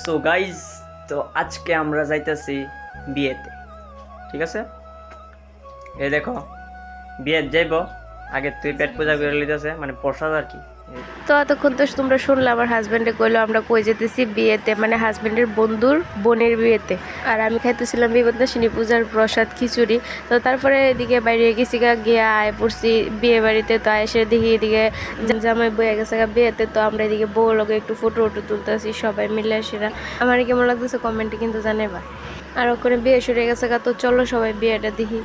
So guys, তো আজকে আমরা যাইতেছি বিয়েতে। ঠিক আছে, এই দেখো বিয়ে যাইব, আগে তুই পেট পূজা করে লিতেছে, মানে প্রসাদ আর কি। তো এতক্ষণ তো তোমরা শুনলে আমার হাজব্যান্ডে কইলো আমরা কই যেতেছি বিয়েতে, মানে হাজব্যান্ডের বন্ধুর বোনের বিয়েতে। আর আমি খাইতেছিলাম বিপদাসিনী পূজার প্রসাদ খিচুড়ি। তো তারপরে এদিকে বাইরে গেছি গিয়ে আয় পড়ছি বিয়ে বাড়িতে। তো এসে দেখি এদিকে জামাই বয়ে গেছে বিয়েতে। তো আমরা এদিকে বউ লোকে একটু ফটো তুলতেছি সবাই মিলে। সেরা আমার কেমন লাগতেছে কমেন্টে কিন্তু জানাবা। আর ওখানে বিয়ে শুরু হয়ে গেছে, তো চলো সবাই বিয়েটা দেখি।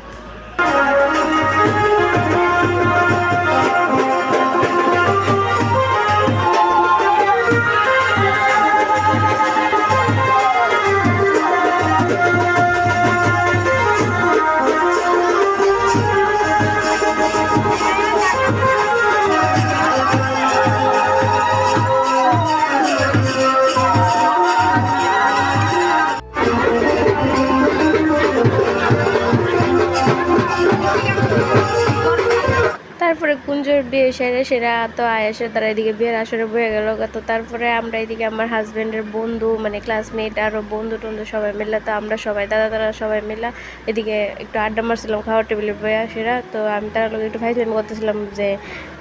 তারপরে কুঞ্জর বিয়ে সেরা তো আয়েসে তারা এদিকে বিয়ের আসরে বয়ে গেল। তো তারপরে আমরা এদিকে আমার হাজব্যান্ডের বন্ধু মানে ক্লাসমেট আরও বন্ধু টন্ধু সবাই মিলে, তো আমরা সবাই দাদা সবাই মিলে এদিকে একটু আড্ডা মারছিলাম খাওয়ার টেবিলে বয়ে সেরা। তো আমি তারা লোক একটু ফাইজলামি করতেছিলাম, যে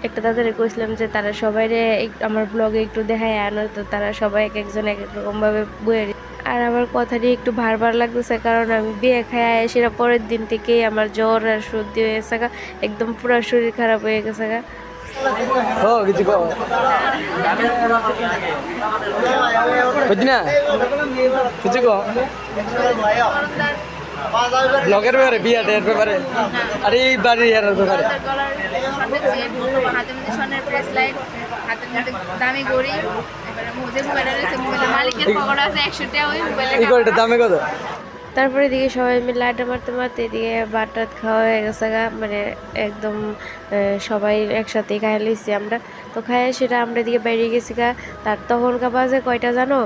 একটা দাদারে কইছিলাম যে তারা সবাইরে আমার ব্লগে একটু দেখায় আনো। তো তারা সবাই এক একজন এক এক রকমভাবে বয়ে। আর আমার কথাটি একটু ভার লাগতেছে, কারণ আমি বিয়ে খায় সেটা পরের দিন থেকেই আমার জ্বর আর সর্দি হয়ে গেছে, একদম পুরো শরীর খারাপ হয়ে গেছে। ব্লগের ব্যাপারে বিয়াটের ব্যাপারে আর এই বাড়ির ইয়ার ব্যাপারে দামে কত? তারপরে এদিকে সবাই মিলে আড্ডা মারতে মারতে এদিকে ভাত টাত খাওয়া হয়ে গেছে মানে একদম সবাই একসাথে খাইয়া লইছি আমরা। তো খাইয়া সেটা আমরা এদিকে বাইরে গেছি তার তখনকার বাজে কয়টা জানো?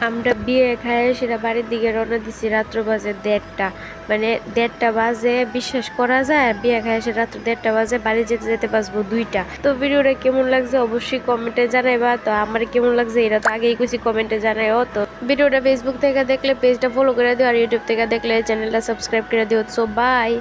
আমরা বিয়ে খাইয়ে সেটা বাড়ির দিকে রওনা দিছি রাত্র বাজে 1:30, মানে 1:30 বাজে। বিশ্বাস করা যায় বিয়ে খাইয়ে সে রাত্র 1:30 বাজে, বাড়ি যেতে যেতে বাজবো 2টা। তো ভিডিওটা কেমন লাগছে অবশ্যই কমেন্টে জানাইবা। তো আমার কেমন লাগছে এটা তো আগেই কিছু কমেন্টে জানাইও। তো ভিডিওটা ফেসবুক থেকে দেখলে পেজটা ফলো করে দিও, আর ইউটিউব থেকে দেখলে চ্যানেলটা সাবস্ক্রাইব করে দিও। So by.